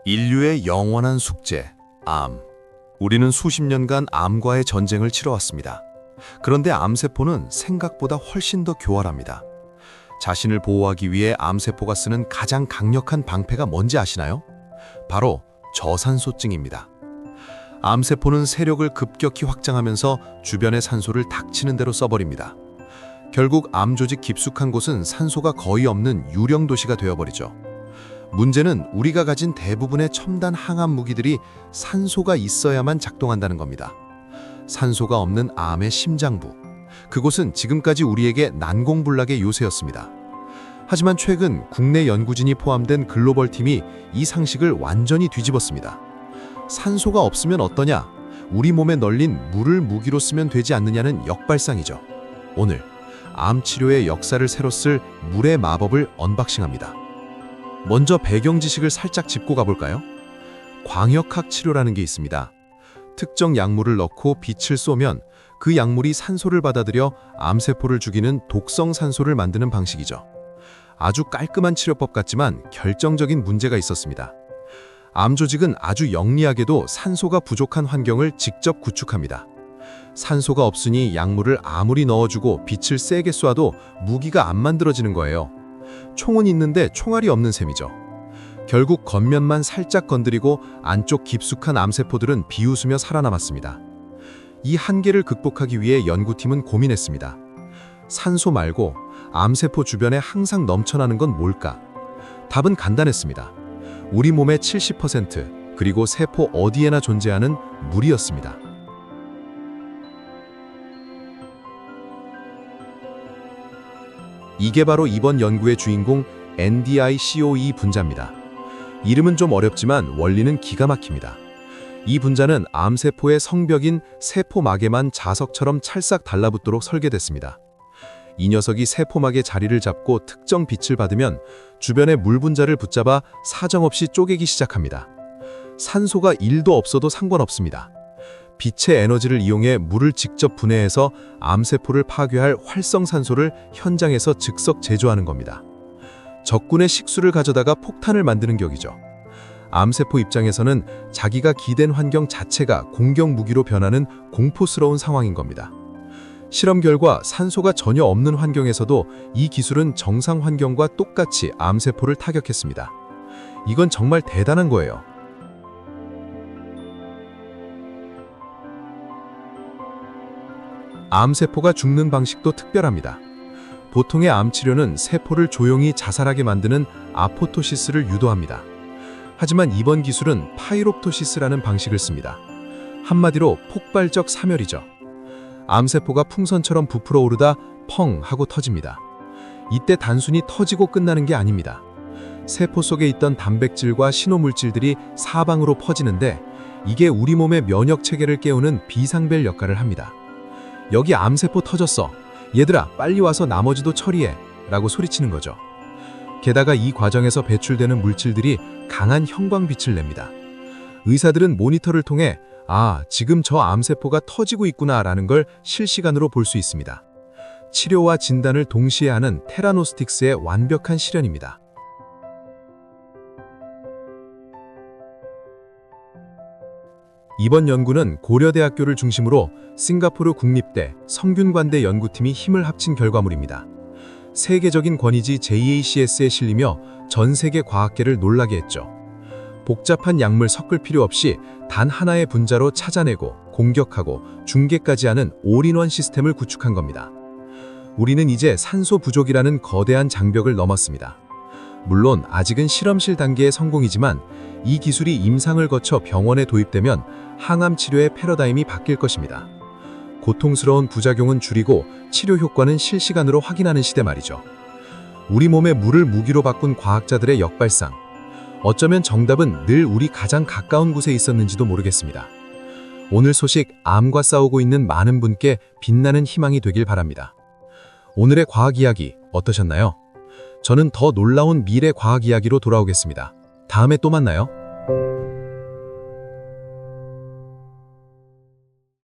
인류의 영원한 숙제, 암. 우리는 수십 년간 암과의 전쟁을 치러왔습니다. 그런데 암세포는 생각보다 훨씬 더 교활합니다. 자신을 보호하기 위해 암세포가 쓰는 가장 강력한 방패가 뭔지 아시나요? 바로 저산소증입니다. 암세포는 세력을 급격히 확장하면서 주변의 산소를 닥치는 대로 써버립니다. 결국 암조직 깊숙한 곳은 산소가 거의 없는 유령 도시가 되어버리죠. 문제는 우리가 가진 대부분의 첨단 항암 무기들이 산소가 있어야만 작동한다는 겁니다. 산소가 없는 암의 심장부. 그곳은 지금까지 우리에게 난공불락의 요새였습니다. 하지만 최근 국내 연구진이 포함된 글로벌 팀이 이 상식을 완전히 뒤집었습니다. 산소가 없으면 어떠냐? 우리 몸에 널린 물을 무기로 쓰면 되지 않느냐는 역발상이죠. 오늘 암 치료의 역사를 새로 쓸 물의 마법을 언박싱합니다. 먼저 배경 지식을 살짝 짚고 가볼까요? 광역학 치료라는 게 있습니다. 특정 약물을 넣고 빛을 쏘면 그 약물이 산소를 받아들여 암세포를 죽이는 독성 산소를 만드는 방식이죠. 아주 깔끔한 치료법 같지만 결정적인 문제가 있었습니다. 암 조직은 아주 영리하게도 산소가 부족한 환경을 직접 구축합니다. 산소가 없으니 약물을 아무리 넣어주고 빛을 세게 쏴도 무기가 안 만들어지는 거예요. 총은 있는데 총알이 없는 셈이죠. 결국 겉면만 살짝 건드리고 안쪽 깊숙한 암세포들은 비웃으며 살아남았습니다. 이 한계를 극복하기 위해 연구팀은 고민했습니다. 산소 말고 암세포 주변에 항상 넘쳐나는 건 뭘까? 답은 간단했습니다. 우리 몸의 70%, 그리고 세포 어디에나 존재하는 물이었습니다. 이게 바로 이번 연구의 주인공 NDI-CoE 분자입니다. 이름은 좀 어렵지만 원리는 기가 막힙니다. 이 분자는 암세포의 성벽인 세포막에만 자석처럼 찰싹 달라붙도록 설계됐습니다. 이 녀석이 세포막의 자리를 잡고 특정 빛을 받으면 주변의 물 분자를 붙잡아 사정없이 쪼개기 시작합니다. 산소가 1도 없어도 상관없습니다. 빛의 에너지를 이용해 물을 직접 분해해서 암세포를 파괴할 활성산소를 현장에서 즉석 제조하는 겁니다. 적군의 식수를 가져다가 폭탄을 만드는 격이죠. 암세포 입장에서는 자기가 기댄 환경 자체가 공격 무기로 변하는 공포스러운 상황인 겁니다. 실험 결과 산소가 전혀 없는 환경에서도 이 기술은 정상 환경과 똑같이 암세포를 타격했습니다. 이건 정말 대단한 거예요. 암세포가 죽는 방식도 특별합니다. 보통의 암치료는 세포를 조용히 자살하게 만드는 아포토시스를 유도합니다. 하지만 이번 기술은 파이롭토시스라는 방식을 씁니다. 한마디로 폭발적 사멸이죠. 암세포가 풍선처럼 부풀어 오르다 펑 하고 터집니다. 이때 단순히 터지고 끝나는 게 아닙니다. 세포 속에 있던 단백질과 신호물질들이 사방으로 퍼지는데 이게 우리 몸의 면역 체계를 깨우는 비상벨 역할을 합니다. 여기 암세포 터졌어. 얘들아, 빨리 와서 나머지도 처리해. 라고 소리치는 거죠. 게다가 이 과정에서 배출되는 물질들이 강한 형광빛을 냅니다. 의사들은 모니터를 통해 지금 저 암세포가 터지고 있구나 라는 걸 실시간으로 볼 수 있습니다. 치료와 진단을 동시에 하는 테라노스틱스의 완벽한 실현입니다. 이번 연구는 고려대학교를 중심으로 싱가포르 국립대, 성균관대 연구팀이 힘을 합친 결과물입니다. 세계적인 권위지 JACS에 실리며 전 세계 과학계를 놀라게 했죠. 복잡한 약물 섞을 필요 없이 단 하나의 분자로 찾아내고 공격하고 중계까지 하는 올인원 시스템을 구축한 겁니다. 우리는 이제 산소 부족이라는 거대한 장벽을 넘었습니다. 물론 아직은 실험실 단계의 성공이지만 이 기술이 임상을 거쳐 병원에 도입되면 항암 치료의 패러다임이 바뀔 것입니다. 고통스러운 부작용은 줄이고 치료 효과는 실시간으로 확인하는 시대 말이죠. 우리 몸의 물을 무기로 바꾼 과학자들의 역발상. 어쩌면 정답은 늘 우리 가장 가까운 곳에 있었는지도 모르겠습니다. 오늘 소식, 암과 싸우고 있는 많은 분께 빛나는 희망이 되길 바랍니다. 오늘의 과학 이야기 어떠셨나요? 저는 더 놀라운 미래 과학 이야기로 돌아오겠습니다. 다음에 또 만나요.